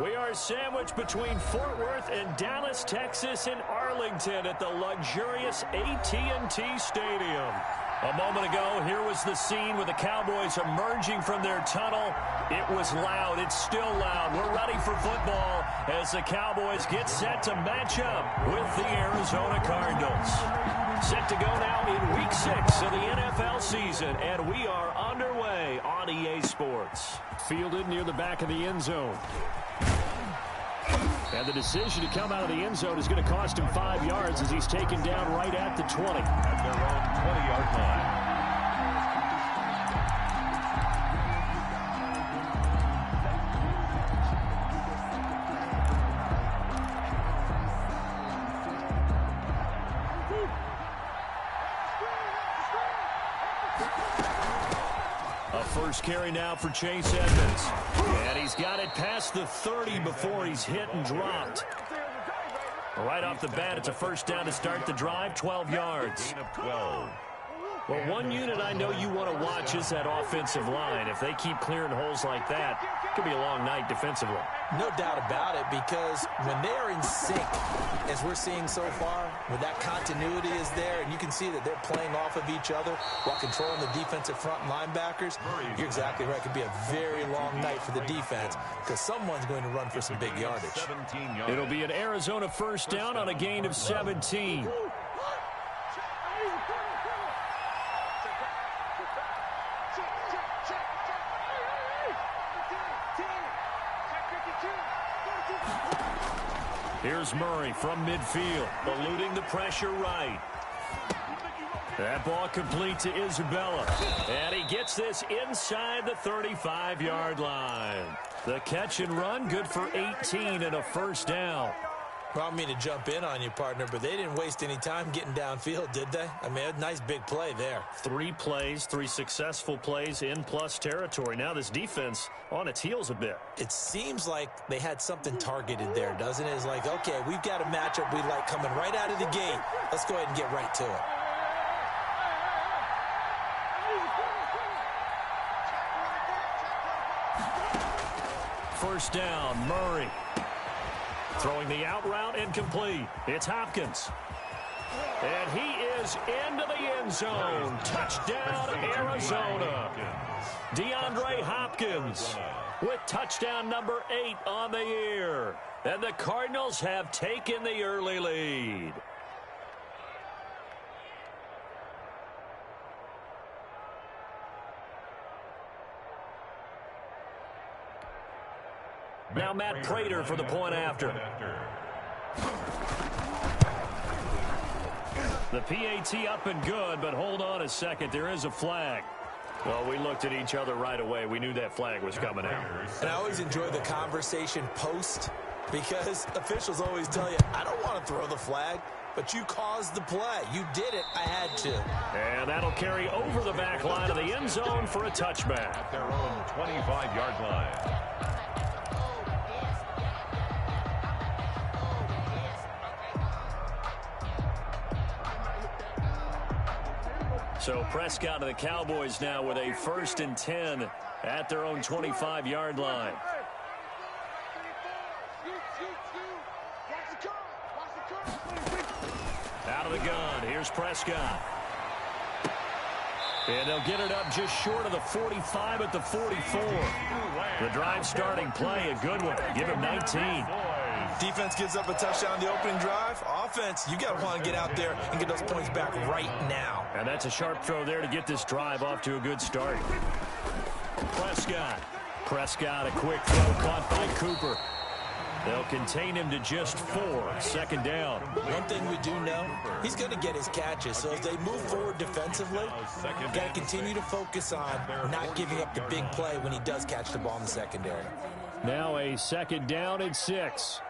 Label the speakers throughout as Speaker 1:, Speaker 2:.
Speaker 1: We are sandwiched between Fort Worth and Dallas, Texas, and Arlington at the luxurious AT&T Stadium. A moment ago, here was the scene with the Cowboys emerging from their tunnel. It was loud. It's still loud. We're ready for football as the Cowboys get set to match up with the Arizona Cardinals. Set to go now in Week 6 of the NFL season, and we are underway on EA Sports. Fielded near the back of the end zone. And the decision to come out of the end zone is going to cost him 5 yards as he's taken down right at the 20.
Speaker 2: At their own 20-yard line.
Speaker 1: First carry now for Chase Edmonds. And he's got it past the 30 before he's hit and dropped. Right off the bat, it's a first down to start the drive, 12 yards.
Speaker 2: Gain of 12.
Speaker 1: Well, one unit I know you want to watch is that offensive line. If they keep clearing holes like that, it could be a long night defensively.
Speaker 3: No doubt about it, because when they're in sync, as we're seeing so far, when that continuity is there, and you can see that they're playing off of each other while controlling the defensive front linebackers, you're exactly right. It could be a very long night for the defense because someone's going to run for some big yardage.
Speaker 1: It'll be an Arizona first down on a gain of 17. Here's Murray from midfield, eluding the pressure right. That ball complete to Isabella. And he gets this inside the 35-yard line. The catch and run, good for 18 and a first down.
Speaker 3: Well, I don't mean to jump in on you, partner, but they didn't waste any time getting downfield, did they? I mean, a nice big play there.
Speaker 1: 3 plays, 3 successful plays in plus territory. Now this defense on its heels a bit.
Speaker 3: It seems like they had something targeted there, doesn't it? It's like, okay, we've got a matchup we like coming right out of the gate. Let's go ahead and get right to it.
Speaker 1: First down, Murray. Throwing the out route incomplete. It's Hopkins. And he is into the end zone. Touchdown, Arizona. DeAndre Hopkins with touchdown number 8 on the year. And the Cardinals have taken the early lead. Now Matt Prater for the point after. The PAT up and good, but hold on a second. There is a flag. Well, we looked at each other right away. We knew that flag was coming out.
Speaker 3: And I always enjoy the conversation post because officials always tell you, I don't want to throw the flag, but you caused the play. You did it. I had to.
Speaker 1: And that'll carry over the back line of the end zone for a touchback.
Speaker 2: At their own 25-yard line.
Speaker 1: So Prescott of the Cowboys now with a 1st and 10 at their own 25-yard line. Out of the gun. Here's Prescott. And they'll get it up just short of the 45 at the 44. The drive starting play, a good one. Give him 19.
Speaker 3: Defense gives up a touchdown the opening drive. Offense, you got to want to get out there and get those points back right now.
Speaker 1: And that's a sharp throw there to get this drive off to a good start. Prescott, a quick throw caught by Cooper. They'll contain him to just 4. 2nd down.
Speaker 3: One thing we do know, he's going to get his catches. So as they move forward defensively, got to continue to focus on not giving up the big play when he does catch the ball in the secondary.
Speaker 1: Now a 2nd down and 6.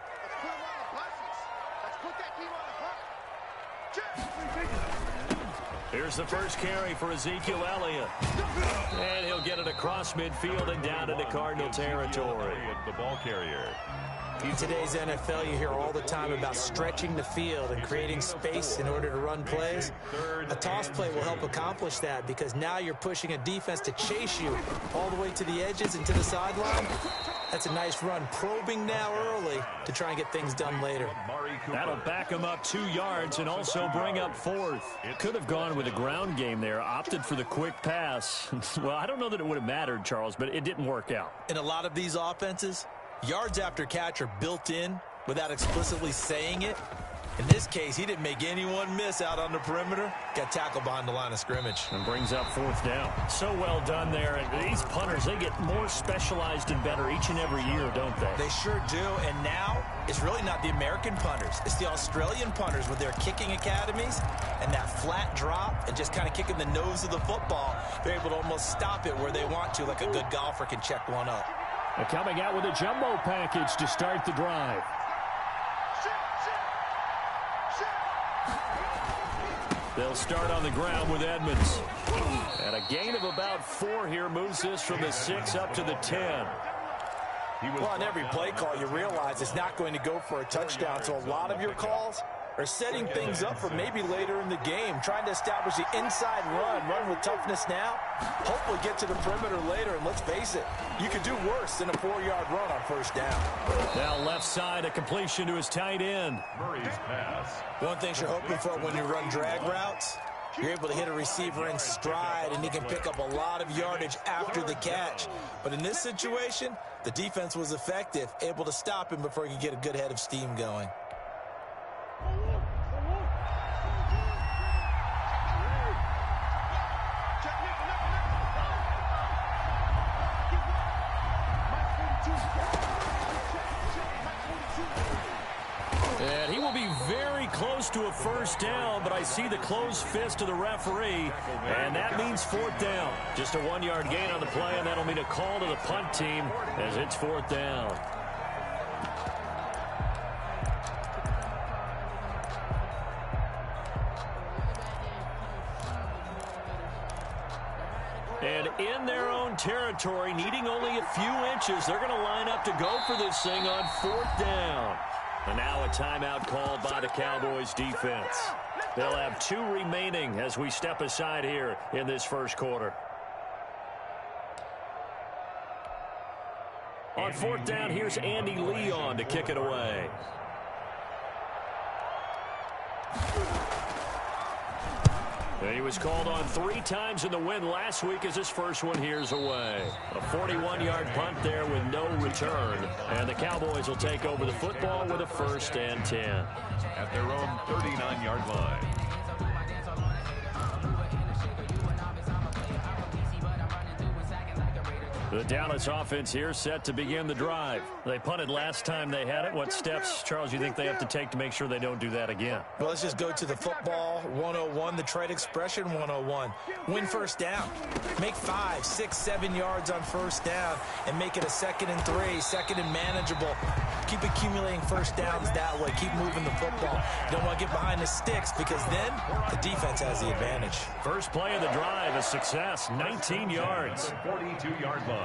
Speaker 1: Here's the first carry for Ezekiel Elliott. And he'll get it across midfield and down into Cardinal territory.
Speaker 2: The ball carrier.
Speaker 3: In today's NFL, you hear all the time about stretching the field and creating space in order to run plays. A toss play will help accomplish that because now you're pushing a defense to chase you all the way to the edges and to the sideline. That's a nice run, probing now early to try and get things done later.
Speaker 1: That'll back him up 2 yards and also bring up 4th. Could have gone with a ground game there, opted for the quick pass. Well, I don't know that it would have mattered, Charles, but it didn't work out.
Speaker 3: In a lot of these offenses, yards after catch are built in without explicitly saying it. In this case, he didn't make anyone miss out on the perimeter. Got tackled behind the line of scrimmage.
Speaker 1: And brings up 4th down. So well done there. And these punters, they get more specialized and better each and every year, don't they?
Speaker 3: They sure do. And now, it's really not the American punters. It's the Australian punters with their kicking academies and that flat drop and just kind of kicking the nose of the football. They're able to almost stop it where they want to, like a good golfer can check one up.
Speaker 1: They're coming out with a jumbo package to start the drive. They'll start on the ground with Edmonds. And a gain of about 4 here moves this from the 6 up to the 10.
Speaker 3: Well, on every play call, you realize it's not going to go for a touchdown, so a lot of your calls are setting things up for maybe later in the game, trying to establish the inside run with toughness now, hopefully get to the perimeter later, and let's face it, you could do worse than a 4-yard run on first down.
Speaker 1: Now left side, a completion to his tight end.
Speaker 2: Murray's pass.
Speaker 3: One thing you're hoping for when you run drag routes, you're able to hit a receiver in stride, and he can pick up a lot of yardage after the catch. But in this situation, the defense was effective, able to stop him before he could get a good head of steam going.
Speaker 1: And he will be very close to a first down, but I see the closed fist of the referee, and that means 4th down. Just a 1-yard gain on the play, and that'll mean a call to the punt team as it's 4th down. And in their own territory, needing only a few inches, they're going to line up to go for this thing on 4th down. And now a timeout called by the Cowboys defense. They'll have 2 remaining as we step aside here in this first quarter. On 4th down, here's Andy Leon to kick it away. And he was called on 3 times in the win last week as his first one here's away. A 41-yard punt there with no return. And the Cowboys will take over the football with a 1st and 10.
Speaker 2: At their own 39-yard line.
Speaker 1: The Dallas offense here set to begin the drive. They punted last time they had it. What steps, Charles, you think they have to take to make sure they don't do that again?
Speaker 3: Well, let's just go to the football 101, the trade expression 101. Win first down. Make 5, 6, 7 yards on first down and make it a 2nd and 3, 2nd and manageable. Keep accumulating first downs that way. Keep moving the football. You don't want to get behind the sticks because then the defense has the advantage.
Speaker 1: First play of the drive, a success, 19 yards.
Speaker 2: 42-yard line.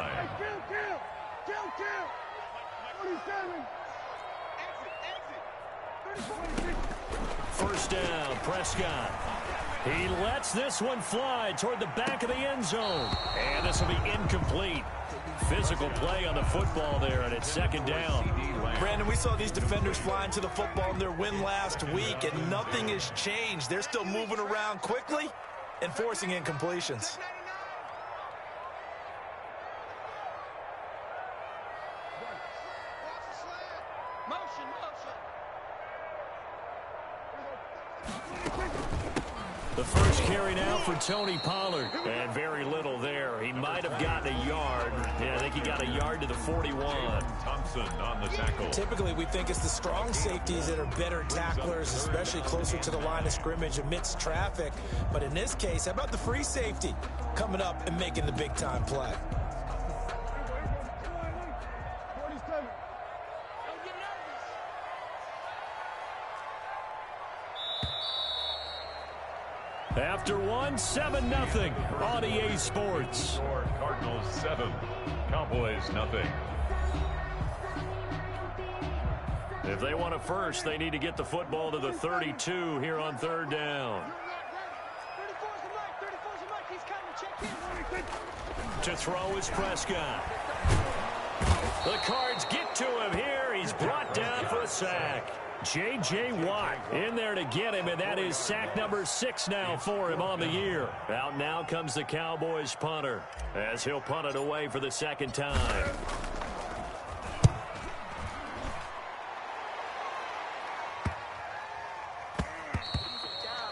Speaker 1: First down, Prescott. He lets this one fly toward the back of the end zone. And this will be incomplete. Physical play on the football there, and it's 2nd down.
Speaker 3: Brandon, we saw these defenders flying to the football in their win last week, and nothing has changed. They're still moving around quickly and forcing incompletions.
Speaker 1: The first carry now for Tony Pollard. And very little there. He might have gotten a yard. Yeah, I think he got a yard to the 41.
Speaker 2: Thompson on the tackle.
Speaker 3: Typically, we think it's the strong safeties that are better tacklers, especially closer to the line of scrimmage amidst traffic. But in this case, how about the free safety coming up and making the big-time play?
Speaker 1: After one, 7-0 on EA Sports.
Speaker 2: Score Cardinals 7, Cowboys nothing.
Speaker 1: If they want it first, they need to get the football to the 32 here on third down. To throw is Prescott. The Cards get to him here. He's brought down for a sack. J.J. Watt in there to get him, and that is sack number 6 now for him on the year. Out now comes the Cowboys punter as he'll punt it away for the second time.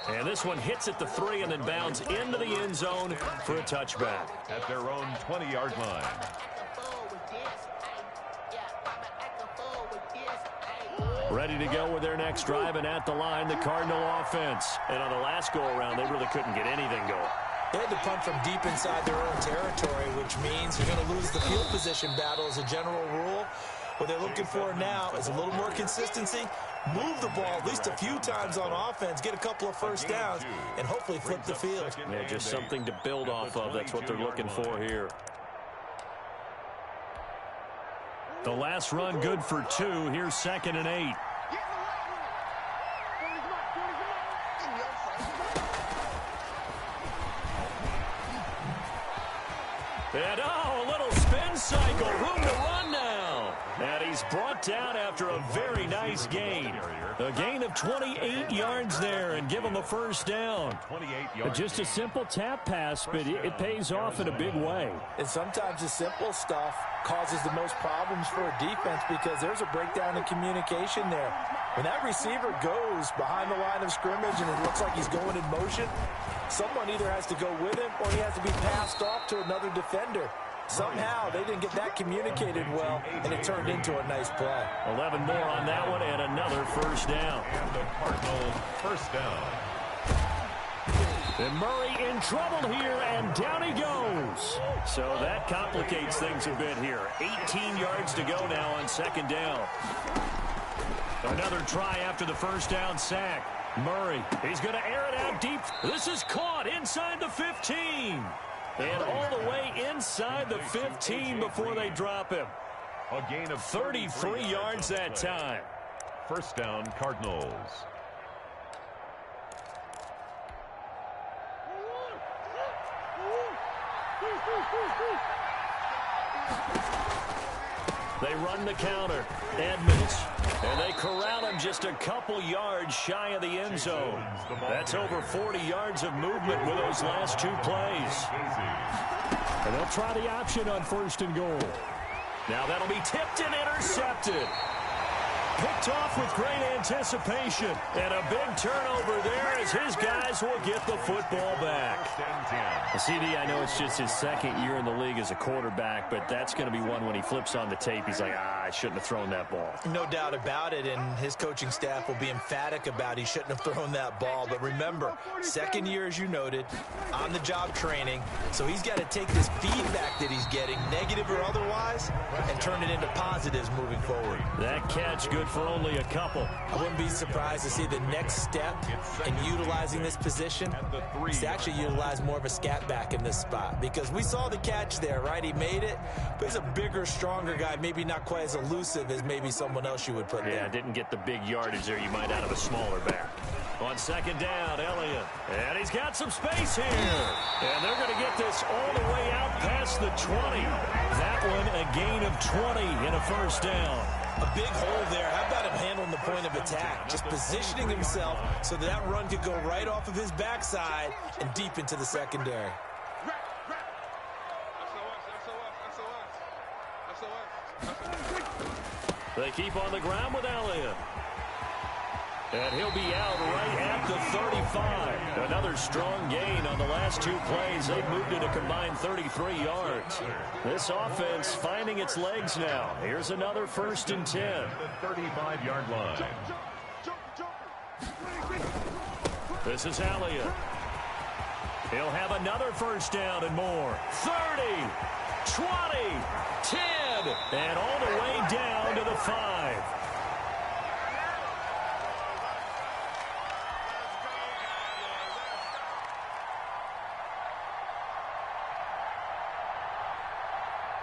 Speaker 1: And this one hits at the 3 and then bounds into the end zone for a touchback.
Speaker 2: At their own 20-yard line.
Speaker 1: Ready to go with their next drive, and at the line, the Cardinal offense. And on the last go-around, they really couldn't get anything going.
Speaker 3: They had to punt from deep inside their own territory, which means you're going to lose the field position battle as a general rule. What they're looking for now is a little more consistency, move the ball at least a few times on offense, get a couple of first downs, and hopefully flip the field.
Speaker 1: Yeah, just something to build off of. That's what they're looking for here. The last run good for 2. Here's 2nd and 8. And a little spin cycle. Room to run now. And he's brought down after a very nice gain. A gain of 28 yards there and give him a first down.
Speaker 2: 28 yards.
Speaker 1: Just a simple tap pass, but it pays off in a big way.
Speaker 3: And sometimes the simple stuff causes the most problems for a defense because there's a breakdown in communication there. When that receiver goes behind the line of scrimmage and it looks like he's going in motion, someone either has to go with him or he has to be passed off to another defender. Somehow they didn't get that communicated well, and it turned into a nice play.
Speaker 1: 11 more on that one and another first down.
Speaker 2: And the Cardinals first down.
Speaker 1: And Murray in trouble here, and down he goes. So that complicates things a bit here. 18 yards to go now on 2nd down. Another try after the first down sack. Murray, he's going to air it out deep. This is caught inside the 15. And all the way inside the 15 before they drop him.
Speaker 2: A gain of
Speaker 1: 33 yards that time.
Speaker 2: First down, Cardinals.
Speaker 1: They run the counter. Edmonds. And they corral him just a couple yards shy of the end zone. That's over 40 yards of movement with those last 2 plays. And they'll try the option on 1st and goal. Now that'll be tipped and intercepted. Picked off with great anticipation. And a big turnover there as his guys will get the football back. CD, I know it's just his 2nd year in the league as a quarterback, but that's going to be one when he flips on the tape. He's like, I shouldn't have thrown that ball.
Speaker 3: No doubt about it, and his coaching staff will be emphatic about he shouldn't have thrown that ball. But remember, 2nd year, as you noted, on-the-job training, so he's got to take this feedback that he's getting, negative or otherwise, and turn it into positives moving forward.
Speaker 1: That catch good for only a couple.
Speaker 3: I wouldn't be surprised to see the next step in utilizing this position is to actually utilize more of a scat back in this spot, because we saw the catch there, right? He made it, but he's a bigger, stronger guy, maybe not quite as elusive as maybe someone else you would put there.
Speaker 1: Yeah, didn't get the big yardage there you might out of a smaller back. On 2nd down, Elliott. And he's got some space here. And they're going to get this all the way out past the 20. That one a gain of 20 and a first down.
Speaker 3: A big hole there. How about him handling the point of attack? Just positioning himself so that run could go right off of his backside and deep into the secondary.
Speaker 1: They keep on the ground with Elliott. And he'll be out right at the 35. Another strong gain on the last 2 plays. They've moved it a combined 33 yards. This offense finding its legs now. Here's another 1st and 10.
Speaker 2: The 35-yard line.
Speaker 1: This is Elliott. He'll have another first down and more. 30, 20, 10, and all the way down to the 5.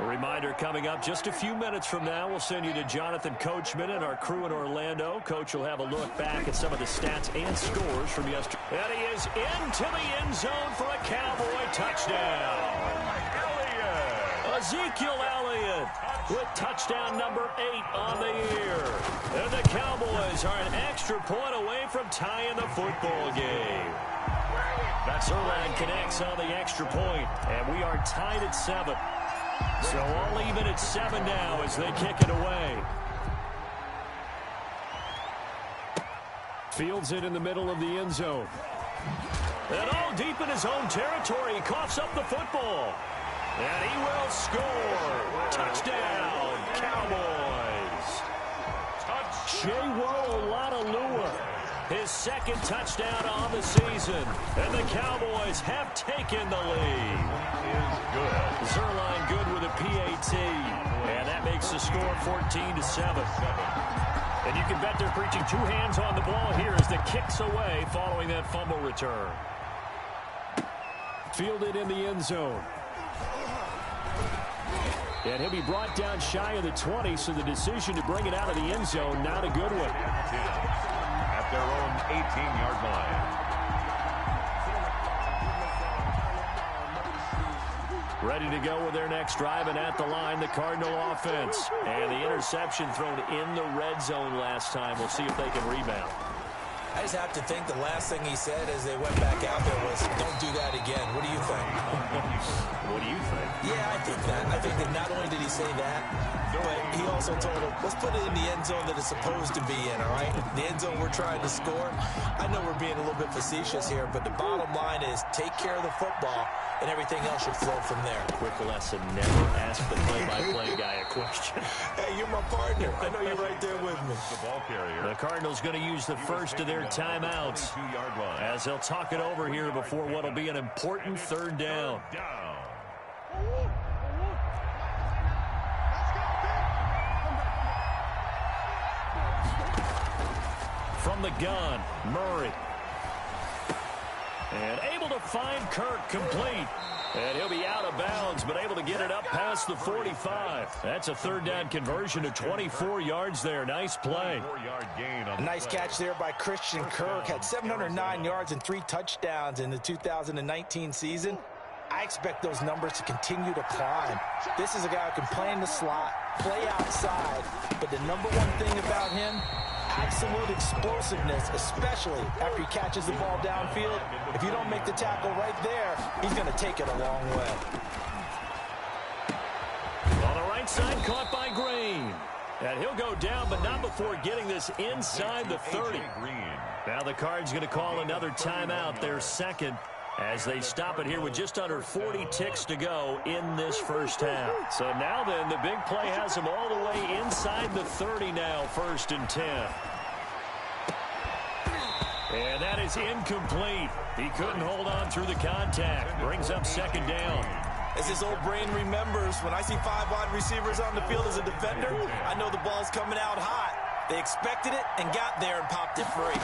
Speaker 1: A reminder coming up just a few minutes from now, we'll send you to Jonathan Coachman and our crew in Orlando. Coach will have a look back at some of the stats and scores from yesterday. And he is into the end zone for a Cowboy touchdown. Ezekiel Elliott with touchdown number 8 on the year. And the Cowboys are an extra point away from tying the football game. Zerline connects on the extra point, and we are tied at 7. So all even at 7 now as they kick it away. Fields it in the middle of the end zone. And all deep in his own territory, he coughs up the football. And he will score. Touchdown, Cowboys. Chewo Latalua, his second touchdown on the season. And the Cowboys have taken the lead. Good. Zerline good with a PAT. And that makes the score 14-7. And you can bet they're preaching 2 hands on the ball here as the kick's away following that fumble return. Fielded in the end zone. And he'll be brought down shy of the 20, so the decision to bring it out of the end zone, not a good one.
Speaker 2: At their own 18-yard line.
Speaker 1: Ready to go with their next drive, and at the line, the Cardinal offense. And the interception thrown in the red zone last time. We'll see if they can rebound.
Speaker 3: I just have to think the last thing he said as they went back out there was, don't do that again. What do you think?
Speaker 1: What do you think?
Speaker 3: Yeah, I think that. I think that not only did he say that, but he also told him, let's put it in the end zone that it's supposed to be in, all right? The end zone we're trying to score. I know we're being a little bit facetious here, but the bottom line is take care of the football, and everything else should flow from there.
Speaker 1: Quick lesson, never ask the play-by-play guy a question.
Speaker 3: Hey, you're my partner. I know you're right there with me.
Speaker 2: The ball carrier.
Speaker 1: The Cardinals going to use the first of their timeouts as they'll talk it over here before what will be an important third down. From the gun, Murray. And able to find Kirk complete. And he'll be out of bounds, but able to get it up past the 45. That's a third down conversion of 24 yards there. Nice play.
Speaker 3: A nice catch there by Christian Kirk. Had 709 yards and 3 touchdowns in the 2019 season. I expect those numbers to continue to climb. This is a guy who can play in the slot, play outside. But the number one thing about him, absolute explosiveness, especially after he catches the ball downfield. If you don't make the tackle right there, he's going to take it a long way.
Speaker 1: On the right side, caught by Green. And he'll go down, but not before getting this inside the 30. Now the Cards going to call another timeout, their second, as they stop it here with just under 40 ticks to go in this first half. So now then, the big play has them all the way inside the 30 now, 1st and 10. And that is incomplete. He couldn't hold on through the contact. Brings up 2nd down.
Speaker 3: As his old brain remembers, when I see 5 wide receivers on the field as a defender, I know the ball's coming out hot. They expected it and got there and popped it free.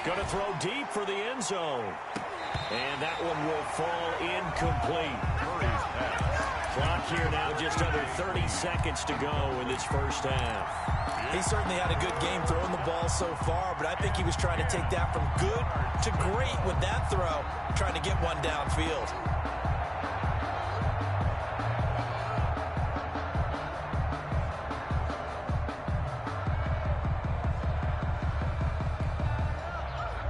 Speaker 1: Going to throw deep for the end zone. And that one will fall incomplete. Clock here now just under 30 seconds to go in this first half.
Speaker 3: He certainly had a good game throwing the ball so far, but I think he was trying to take that from good to great with that throw, trying to get one downfield.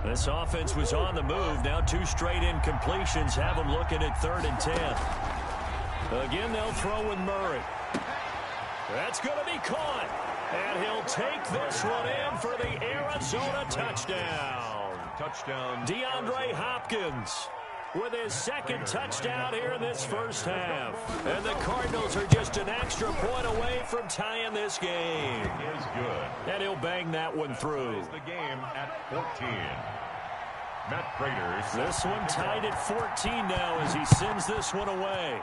Speaker 1: This offense was on the move. Now 2 straight incompletions have them looking at 3rd and 10. Again, they'll throw with Murray. That's going to be caught. And he'll take this one in for the Arizona touchdown. DeAndre Hopkins with his 2nd touchdown here in this first half. And the Cardinals are just an extra point away from tying this game.
Speaker 2: Is good.
Speaker 1: And he'll bang that one through.
Speaker 2: The game at 14. Matt Prater's.
Speaker 1: This one tied at 14 now as he sends this one away.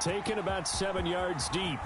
Speaker 1: Taken about 7 yards deep.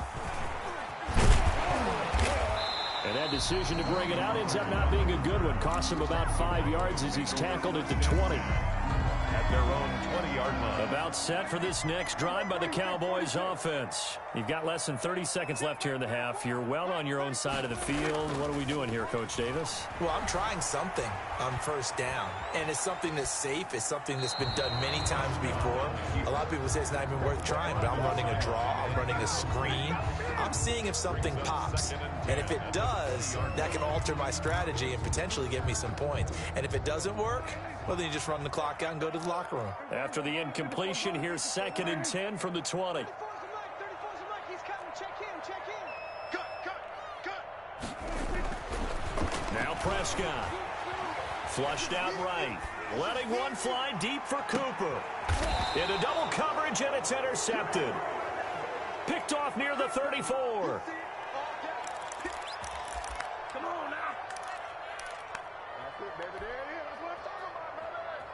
Speaker 1: And that decision to bring it out ends up not being a good one. Costs him about 5 yards as he's tackled at the 20.
Speaker 2: At at their own 20-yard line.
Speaker 1: About set for this next drive by the Cowboys offense. You've got less than 30 seconds left here in the half. You're well on your own side of the field. What are we doing here, Coach Davis?
Speaker 3: Well, I'm trying something on first down, and it's something that's safe. It's something that's been done many times before. A lot of people say it's not even worth trying, but I'm running a draw. I'm running a screen. I'm seeing if something pops, and if it does, that can alter my strategy and potentially get me some points. And if it doesn't work, well, then you just run the clock out and go to the locker room.
Speaker 1: After the incompletion, here's 2nd and 10 from the 20. Now Prescott. Flushed out right. Letting one fly deep for Cooper. Into double coverage, and it's intercepted. Picked off near the 34.
Speaker 4: Come on now. That's it, baby. There it is. That's what I'm talking about, baby.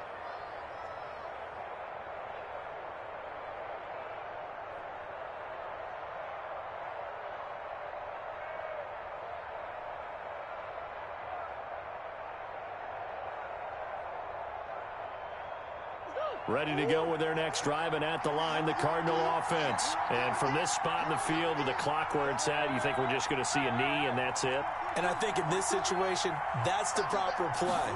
Speaker 1: Ready to go with their next drive, and at the line, the Cardinal offense. And from this spot in the field with the clock where it's at, you think we're just going to see a knee and that's it?
Speaker 3: And I think in this situation, that's the proper play.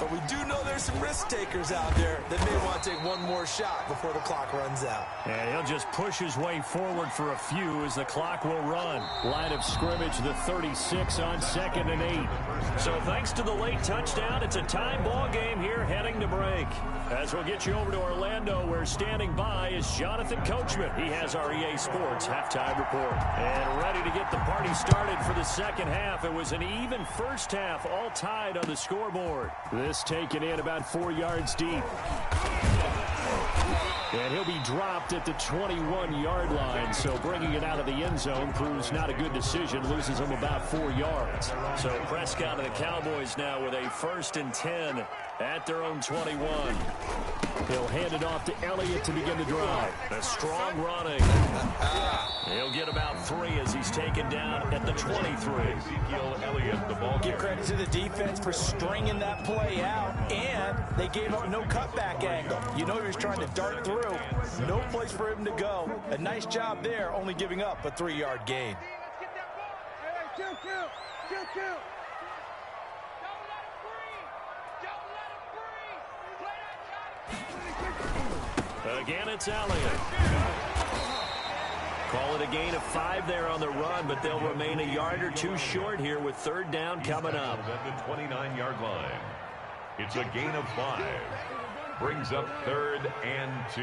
Speaker 3: But we do know there's some risk takers out there that may want to take one more shot before the clock runs out.
Speaker 1: And he'll just push his way forward for a few as the clock will run. Line of scrimmage, the 36 on 2nd and 8. So thanks to the late touchdown, it's a tie ball game here heading to break. As we'll get you over to Orlando, where standing by is Jonathan Coachman. He has our EA Sports halftime report. And ready to get the party started for the second half. It was an even first half, all tied on the scoreboard. This taken in about 4 yards deep. And he'll be dropped at the 21-yard line, so bringing it out of the end zone proves not a good decision, loses him about 4 yards. So Prescott and the Cowboys now with a 1st and 10 at their own 21. He'll hand it off to Elliott to begin the drive. A strong running. He'll get about 3 as he's taken down at the 23.
Speaker 2: Ezekiel Elliott, the ball
Speaker 3: Give
Speaker 2: carrier.
Speaker 3: credit to the defense for stringing that play out, and they gave up no cutback angle. You know he was trying to dart through. No place for him to go. A nice job there, only giving up a 3-yard gain.
Speaker 1: Again, it's Elliott. Call it a gain of 5 there on the run, but they'll remain a yard or 2 short here with 3rd down coming up.
Speaker 2: At the 29-yard line. It's a gain of 5. Brings up 3rd and 2.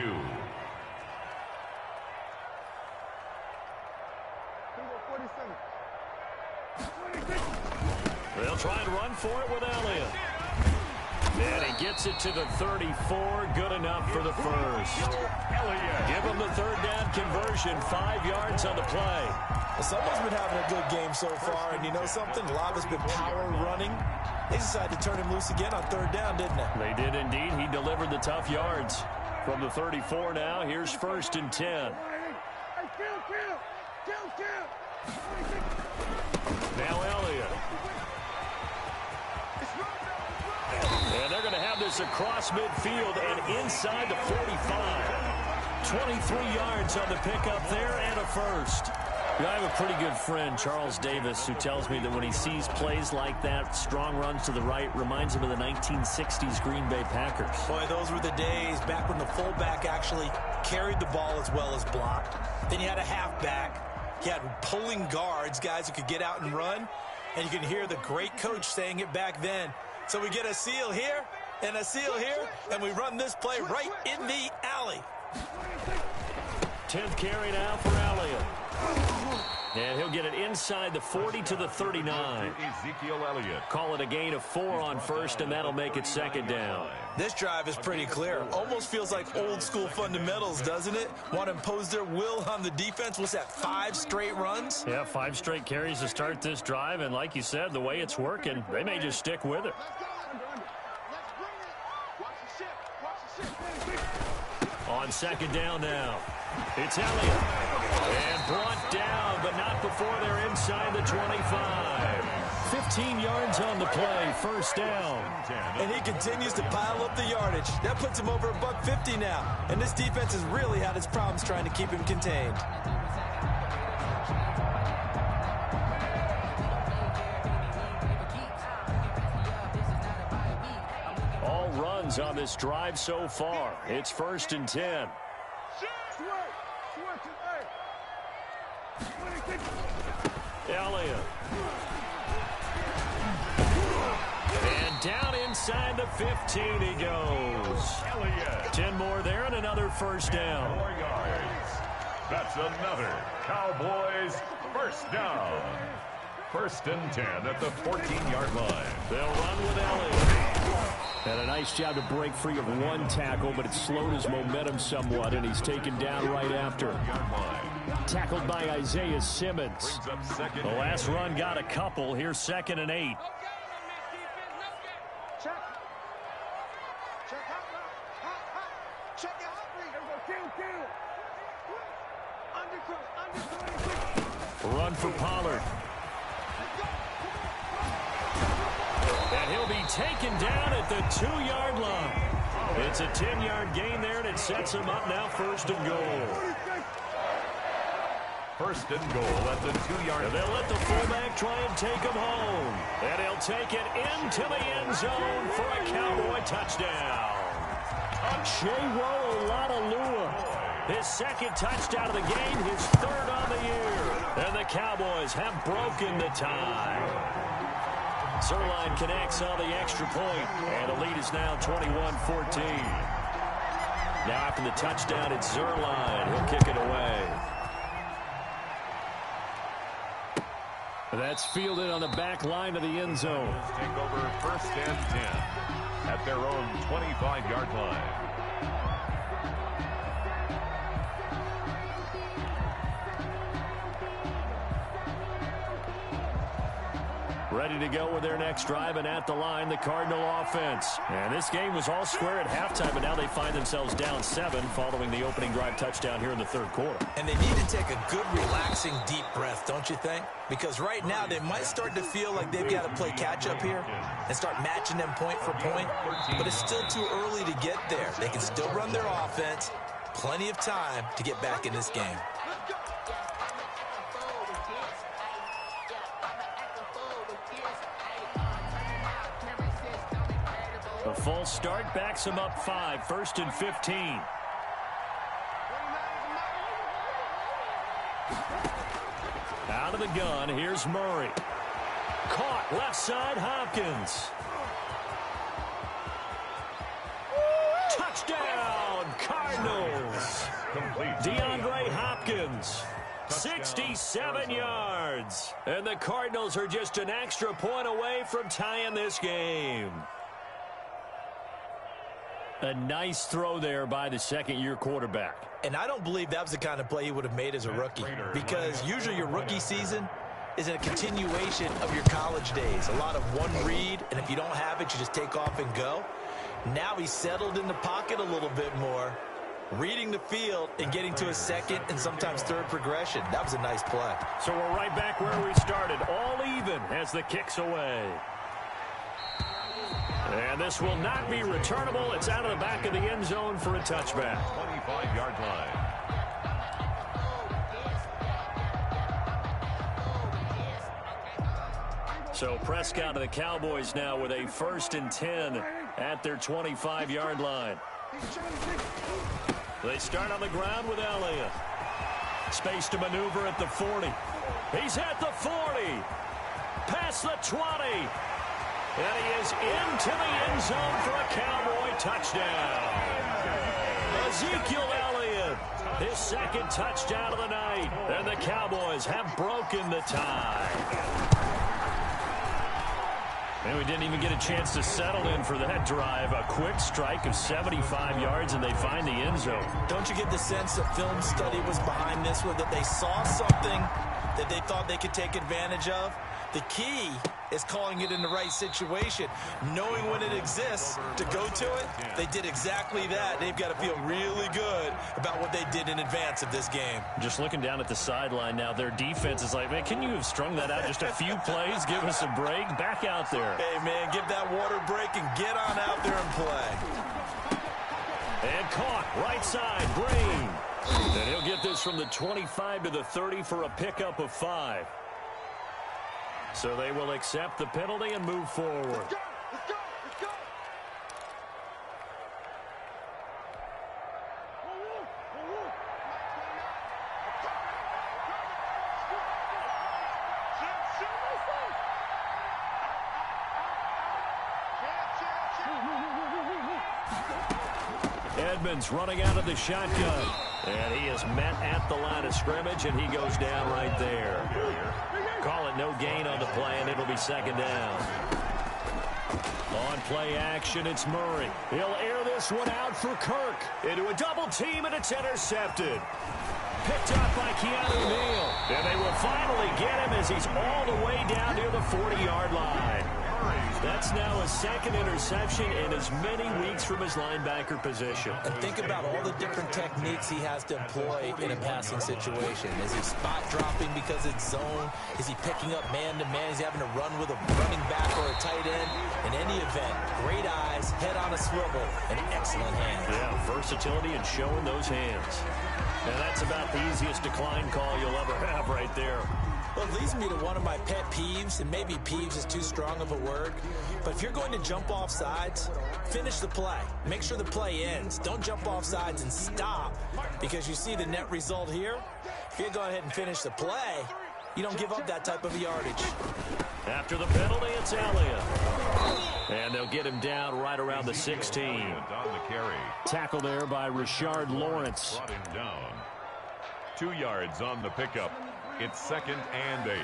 Speaker 1: They'll try and run for it with Elliott. And he gets it to the 34. Good enough for the first. Give him the 3rd down conversion. 5 yards on the play.
Speaker 3: Well, someone's been having a good game so far, and you know something? Love has been power running. They decided to turn him loose again on 3rd down, didn't they?
Speaker 1: They did indeed. He delivered the tough yards. From the 34 now, here's 1st and 10. Now Elliott. And they're going to have this across midfield and inside the 45. 23 yards on the pickup there and a first. I have a pretty good friend, Charles Davis, who tells me that when he sees plays like that, strong runs to the right, reminds him of the 1960s Green Bay Packers.
Speaker 3: Boy, those were the days back when the fullback actually carried the ball as well as blocked. Then you had a halfback. You had pulling guards, guys who could get out and run. And you can hear the great coach saying it back then. So we get a seal here and a seal here, and we run this play right in the alley.
Speaker 1: 10th carry now for Elliott. And he'll get it inside the 40 to the 39.
Speaker 2: Ezekiel Elliott.
Speaker 1: Call it a gain of 4 on first, and that'll make it 2nd down.
Speaker 3: This drive is pretty clear. Almost feels like old school fundamentals, doesn't it? Want to impose their will on the defense. What's that, 5 straight runs?
Speaker 1: Yeah, 5 straight carries to start this drive, and like you said, the way it's working, they may just stick with it. On 2nd down now, it's Elliott. And brought down, but not before they're inside the 25. 15 yards on the play, first down.
Speaker 3: And he continues to pile up the yardage. That puts him over $150 now. And this defense has really had its problems trying to keep him contained.
Speaker 1: All runs on this drive so far. It's 1st and 10. Elliott. And down inside the 15 he goes.
Speaker 2: Elliott.
Speaker 1: 10 more there and another first down.
Speaker 2: 4 yards. That's another Cowboys first down. 1st and 10 at the 14-yard line.
Speaker 1: They'll run with Elliott. And a nice job to break free of one tackle, but it slowed his momentum somewhat, and he's taken down right after. Tackled by Isaiah Simmons. The last run got a couple. Here's 2nd and 8. Run for Pollard. And he'll be taken down at the 2-yard line. It's a 10-yard gain there, and it sets him up now 1st and goal.
Speaker 2: 1st and goal at the 2-yard line.
Speaker 1: And they'll let the fullback try and take him home. And he'll take it into the end zone for a Cowboy touchdown. Chewo Latalua. His 2nd touchdown of the game, his 3rd on the year. And the Cowboys have broken the tie. Zerline connects on the extra point, and the lead is now 21-14. Now after the touchdown, it's Zerline. He'll kick it away. That's fielded on the back line of the end zone.
Speaker 2: Take over 1st and 10 at their own 25-yard line.
Speaker 1: Ready to go with their next drive, and at the line, the Cardinal offense. And this game was all square at halftime, but now they find themselves down 7 following the opening drive touchdown here in the 3rd quarter.
Speaker 3: And they need to take a good, relaxing, deep breath, don't you think? Because right now they might start to feel like they've got to play catch-up here and start matching them point for point. But it's still too early to get there. They can still run their offense. Plenty of time to get back in this game.
Speaker 1: A false start backs him up 5, 1st and 15. Out of the gun, here's Murray. Caught left side, Hopkins. Touchdown, Cardinals. DeAndre Hopkins. 67 yards. And the Cardinals are just an extra point away from tying this game. A nice throw there by the 2nd-year quarterback.
Speaker 3: And I don't believe that was the kind of play he would have made as a rookie, because usually your rookie season is a continuation of your college days. A lot of one read, and if you don't have it, you just take off and go. Now he's settled in the pocket a little bit more, reading the field and getting to a 2nd and sometimes 3rd progression. That was a nice play.
Speaker 1: So we're right back where we started, all even as the kick's away. And this will not be returnable. It's out of the back of the end zone for a touchback.
Speaker 2: 25-yard line.
Speaker 1: So Prescott and the Cowboys now with a 1st and 10 at their 25-yard line. They start on the ground with Elliott. Space to maneuver at the 40. He's at the 40. Past the 20. And he is into the end zone for a Cowboy touchdown. Ezekiel Elliott, his 2nd touchdown of the night. And the Cowboys have broken the tie. And we didn't even get a chance to settle in for that drive. A quick strike of 75 yards, and they find the end zone.
Speaker 3: Don't you get the sense that film study was behind this one, that they saw something that they thought they could take advantage of? The key is calling it in the right situation. Knowing when it exists to go to it, they did exactly that. They've got to feel really good about what they did in advance of this game.
Speaker 1: Just looking down at the sideline now, their defense is like, man, can you have strung that out just a few plays? Give us a break. Back out there.
Speaker 3: Hey, man, give that water break and get on out there and play.
Speaker 1: And caught, right side, Green. And he'll get this from the 25 to the 30 for a pickup of 5. So they will accept the penalty and move forward.
Speaker 4: Let's go. Let's go. Let's go.
Speaker 1: Edmonds running out of the shotgun. And he is met at the line of scrimmage, and he goes down right there. Call it no gain on the play, and it'll be second down. On play action, it's Murray. He'll air this one out for Kirk. Into a double team, and it's intercepted. Picked up by Keanu Neal. And they will finally get him as he's all the way down near the 40-yard line. That's now a second interception in as many weeks from his linebacker position.
Speaker 3: And think about all the different techniques he has to employ in a passing situation. Is he spot dropping because it's zone? Is he picking up man-to-man? Is he having to run with a running back or a tight end? In any event, great eyes, head on a swivel, and excellent hands.
Speaker 1: Yeah, versatility and showing those hands. And that's about the easiest decline call you'll ever have right there.
Speaker 3: Well, it leads me to one of my pet peeves, and maybe peeves is too strong of a word, but if you're going to jump off sides, finish the play. Make sure the play ends. Don't jump off sides and stop, because you see the net result here. If you go ahead and finish the play, you don't give up that type of yardage.
Speaker 1: After the penalty, it's Elliott. And they'll get him down right around the 16. Tackle there by Rashard Lawrence.
Speaker 2: Brought him down. 2 yards on the pickup. It's 2nd and 8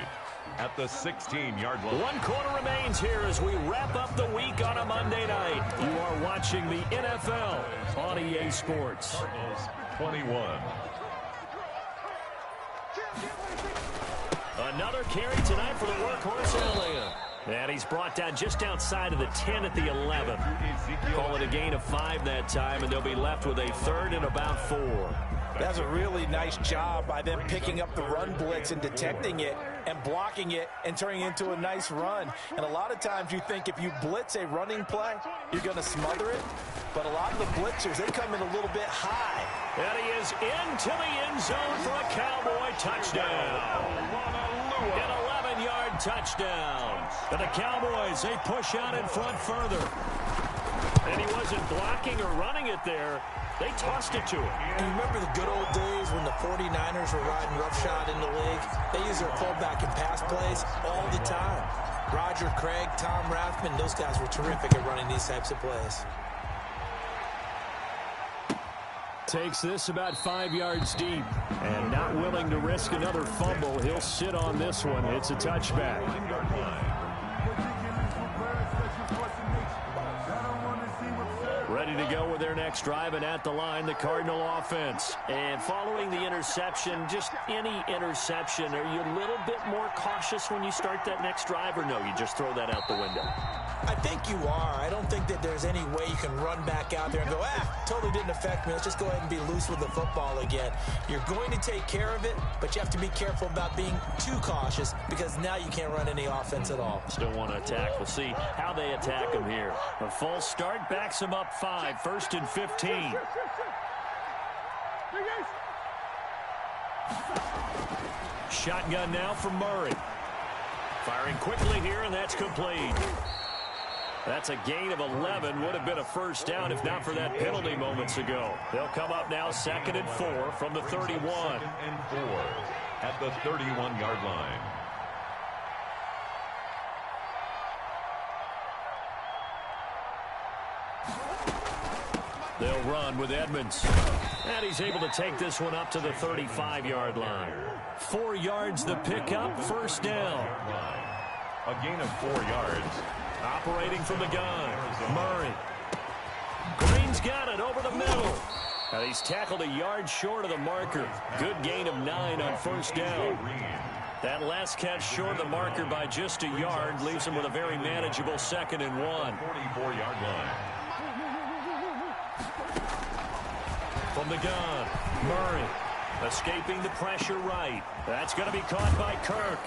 Speaker 2: at the 16-yard line.
Speaker 1: 1 quarter remains here as we wrap up the week on a Monday night. You are watching the NFL on EA Sports.
Speaker 2: 21.
Speaker 1: Another carry tonight for the workhorse Elliott. And he's brought down just outside of the 10 at the 11. Call it a gain of 5 that time, and they'll be left with a 3rd and about 4.
Speaker 3: That's a really nice job by them picking up the run blitz and detecting it and blocking it and turning it into a nice run. And a lot of times you think if you blitz a running play, you're going to smother it. But a lot of the blitzers, they come in a little bit high.
Speaker 1: And he is into the end zone for a Cowboy touchdown. An 11-yard touchdown. And the Cowboys, they push out in front further. And he wasn't blocking or running it there. They tossed it to him.
Speaker 3: You remember the good old days when the 49ers were riding roughshod in the league? They used their fullback and pass plays all the time. Roger Craig, Tom Rathman, those guys were terrific at running these types of plays.
Speaker 1: Takes this about 5 yards deep. And not willing to risk another fumble, he'll sit on this one. It's a touchback. Ready to go with their next drive, and at the line, the Cardinal offense. And following the interception, just any interception, are you a little bit more cautious when you start that next drive, or no, you just throw that out the window?
Speaker 3: I think you are. I don't think that there's any way you can run back out there and go, totally didn't affect me. Let's just go ahead and be loose with the football again. You're going to take care of it, but you have to be careful about being too cautious because now you can't run any offense at all.
Speaker 1: Still want to attack. We'll see how they attack him here. A false start backs him up 5, 1st and 15. Shotgun now from Murray. Firing quickly here, and that's complete. That's a gain of 11. Would have been a first down if not for that penalty moments ago. They'll come up now 2nd and 4 from the 31.
Speaker 2: 2nd and 4 at the 31-yard line.
Speaker 1: They'll run with Edmonds. And he's able to take this one up to the 35-yard line. 4 yards the pickup, first down.
Speaker 2: A gain of 4 yards.
Speaker 1: Operating from the gun, Murray. Green's got it over the middle. And he's tackled a yard short of the marker. Good gain of 9 on first down. That last catch short the marker by just a yard leaves him with a very manageable 2nd and 1.
Speaker 2: 44-yard line.
Speaker 1: From the gun, Murray escaping the pressure right. That's going to be caught by Kirk.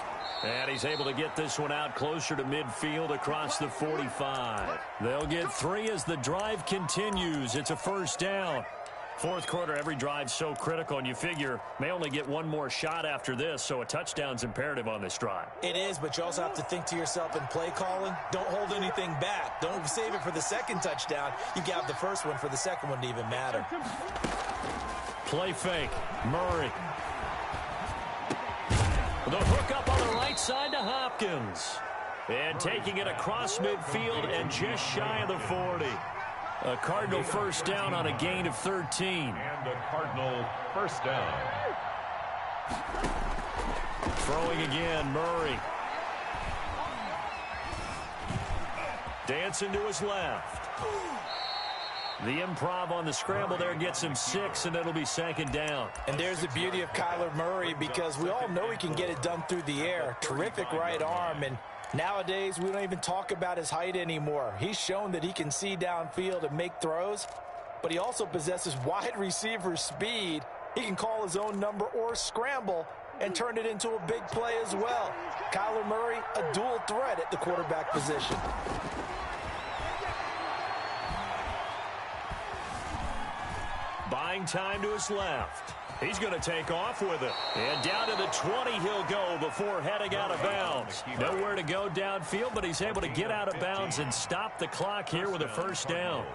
Speaker 1: And he's able to get this one out closer to midfield across the 45. They'll get 3 as the drive continues. It's a 1st down. Fourth quarter, every drive's so critical, and you figure may only get one more shot after this, so a touchdown's imperative on this drive.
Speaker 3: It is, but you also have to think to yourself in play calling, don't hold anything back. Don't save it for the 2nd touchdown. You can have the 1st one for the 2nd one to even matter.
Speaker 1: Play fake. Murray. The hook up on the right side to Hopkins. And taking it across midfield and just shy of the 40. A Cardinal 1st down on a gain of 13.
Speaker 2: And a Cardinal 1st down.
Speaker 1: Throwing again, Murray. Dancing to his left. The improv on the scramble there gets him 6, and it'll be 2nd down.
Speaker 3: And there's the beauty of Kyler Murray, because we all know he can get it done through the air. Terrific right arm, and nowadays we don't even talk about his height anymore. He's shown that he can see downfield and make throws, but he also possesses wide receiver speed. He can call his own number or scramble and turn it into a big play as well. Kyler Murray, a dual threat at the quarterback position.
Speaker 1: Buying time to his left. He's going to take off with it. And down to the 20 he'll go before heading out of bounds. Nowhere to go downfield, but he's able to get out of bounds and stop the clock here with a 1st down.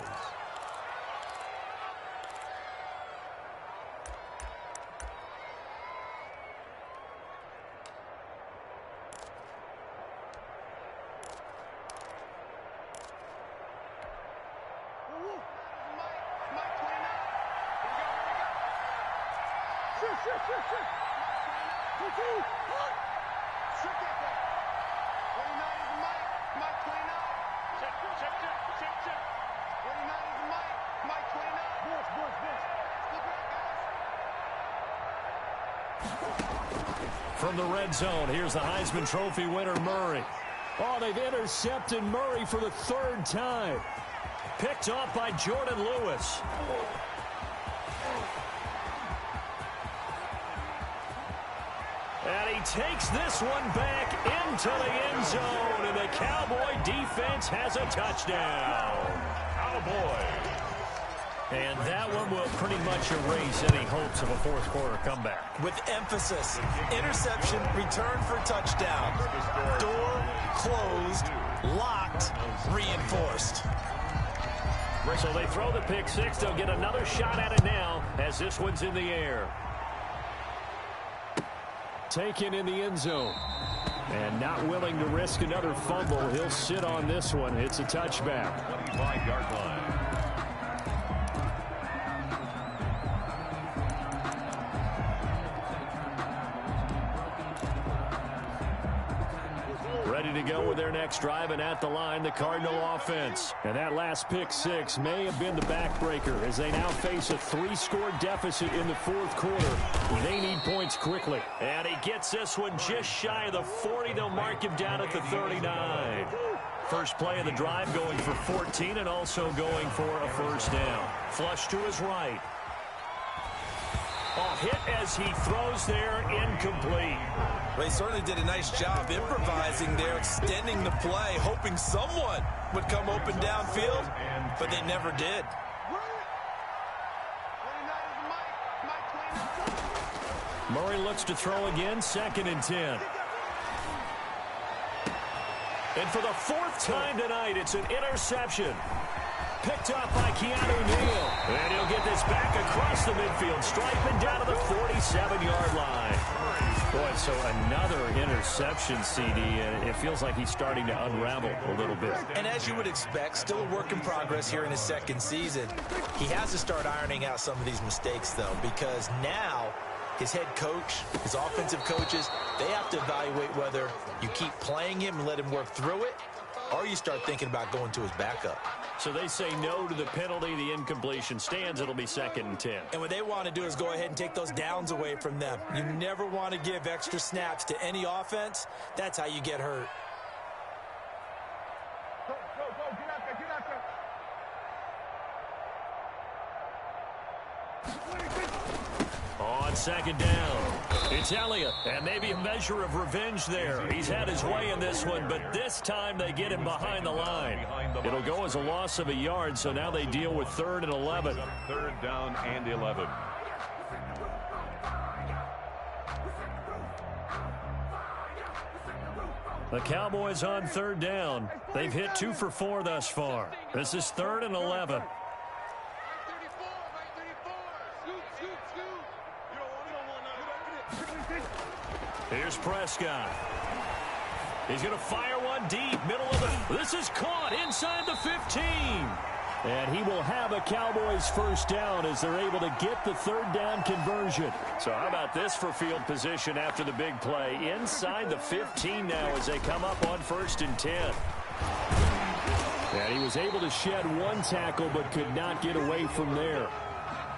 Speaker 1: From the red zone, here's the Heisman Trophy winner, Murray. Oh, they've intercepted Murray for the 3rd time. Picked off by Jordan Lewis. And he takes this one back into the end zone, and the Cowboy defense has a touchdown.
Speaker 2: Cowboys.
Speaker 1: And that one will pretty much erase any hopes of a 4th quarter comeback.
Speaker 3: With emphasis, interception, return for touchdown. Door closed, locked, reinforced.
Speaker 1: So they throw the pick 6. They'll get another shot at it now as this one's in the air. Taken in the end zone. And not willing to risk another fumble. He'll sit on this one. It's a touchback.
Speaker 2: 25-yard line.
Speaker 1: Ready to go with their next drive, and at the line, the Cardinal offense. And that last pick 6 may have been the backbreaker as they now face a 3-score deficit in the 4th quarter. They need points quickly. And he gets this one just shy of the 40. They'll mark him down at the 39. First play of the drive going for 14 and also going for a 1st down. Flush to his right. A hit as he throws there, incomplete.
Speaker 3: Well, he certainly did a nice job improvising there, extending the play, hoping someone would come open downfield, but they never did.
Speaker 1: Murray looks to throw again, 2nd and 10. And for the 4th time tonight, it's an interception. Picked up by Keanu Neal. And he'll get this back across the midfield, striping down to the 47-yard line. Boy, so another interception, CD, and it feels like he's starting to unravel a little bit.
Speaker 3: And as you would expect, still a work in progress here in his 2nd season. He has to start ironing out some of these mistakes, though, because now his head coach, his offensive coaches, they have to evaluate whether you keep playing him and let him work through it, or you start thinking about going to his backup.
Speaker 1: So they say no to the penalty. The incompletion stands. It'll be 2nd and 10.
Speaker 3: And what they want to do is go ahead and take those downs away from them. You never want to give extra snaps to any offense. That's how you get hurt.
Speaker 4: Go, get out there,
Speaker 1: On 2nd down, it's Elliott, and maybe a measure of revenge there. He's had his way in this one, but this time they get him behind the line. It'll go as a loss of a yard, so now they deal with 3rd and 11.
Speaker 2: 3rd down and 11.
Speaker 1: The Cowboys on 3rd down. They've hit 2 for 4 thus far. This is 3rd and 11. Here's Prescott. He's going to fire one deep, middle of the... This is caught inside the 15. And he will have a Cowboys 1st down as they're able to get the 3rd down conversion. So how about this for field position after the big play? Inside the 15 now as they come up on 1st and 10. And he was able to shed 1 tackle but could not get away from there.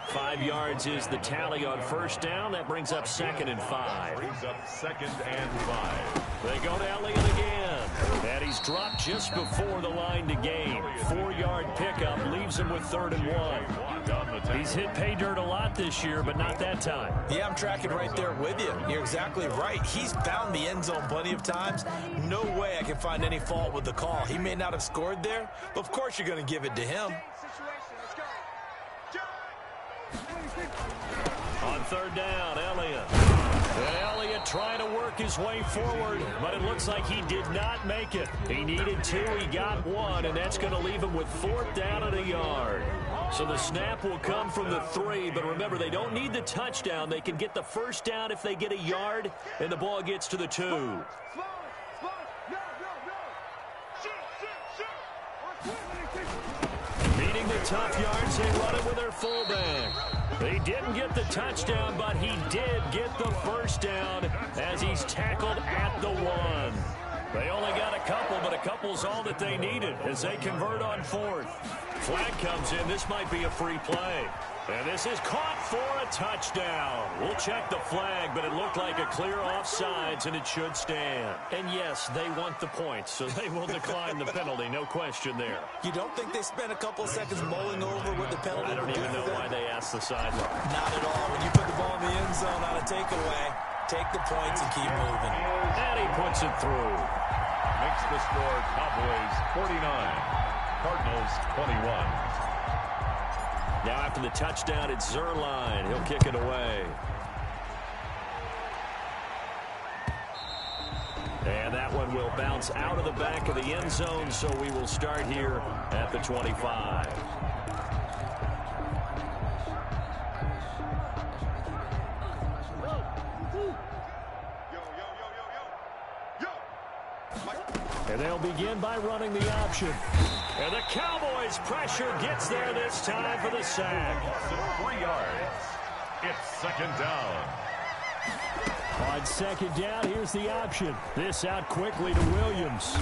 Speaker 1: 5 yards is the tally on 1st down. That brings up 2nd and 5.
Speaker 2: Brings up 2nd and 5.
Speaker 1: They go to Elliott again. And he's dropped just before the line to gain. 4-yard pickup leaves him with 3rd and 1. He's hit pay dirt a lot this year, but not that time.
Speaker 3: Yeah, I'm tracking right there with you. You're exactly right. He's found the end zone plenty of times. No way I can find any fault with the call. He may not have scored there, but of course you're going to give it to him.
Speaker 1: On 3rd down, Elliott. And Elliott trying to work his way forward, but it looks like he did not make it. He needed 2, he got 1, and that's going to leave him with 4th down and a yard. So the snap will come from the 3, but remember, they don't need the touchdown. They can get the 1st down if they get a yard, and the ball gets to the 2. Beating the tough yards, they run it with their fullback. They didn't get the touchdown, but he did get the 1st down as he's tackled at the 1. They only got a couple, but a couple's all that they needed as they convert on 4th. Flag comes in. This might be a free play. And this is caught for a touchdown. We'll check the flag, but it looked like a clear offsides, and it should stand. And yes, they want the points, so they will decline the penalty. No question there.
Speaker 3: You don't think they spent a couple of seconds mulling over what the penalty
Speaker 1: I don't
Speaker 3: would do
Speaker 1: even know why they asked the sideline.
Speaker 3: Not at all. When you put the ball in the end zone on a takeaway, take the points and keep moving.
Speaker 1: And he puts it through.
Speaker 2: Makes the score Cowboys 49, Cardinals 21.
Speaker 1: Now after the touchdown, it's Zerline. He'll kick it away. And that one will bounce out of the back of the end zone, so we will start here at the 25. And they'll begin by running the option. And the Cowboys' pressure gets there this time for the sack.
Speaker 2: So 3 yards. It's 2nd down.
Speaker 1: On 2nd down, here's the option. This out quickly to Williams.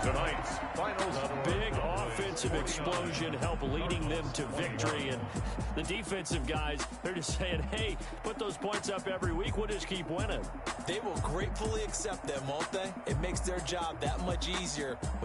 Speaker 2: Tonight's final score.
Speaker 1: Big offensive explosion help leading them to victory. And the defensive guys, they're just saying, hey, put those points up every week. We'll just keep winning.
Speaker 3: They will gratefully accept them, won't they? It makes their job that much easier when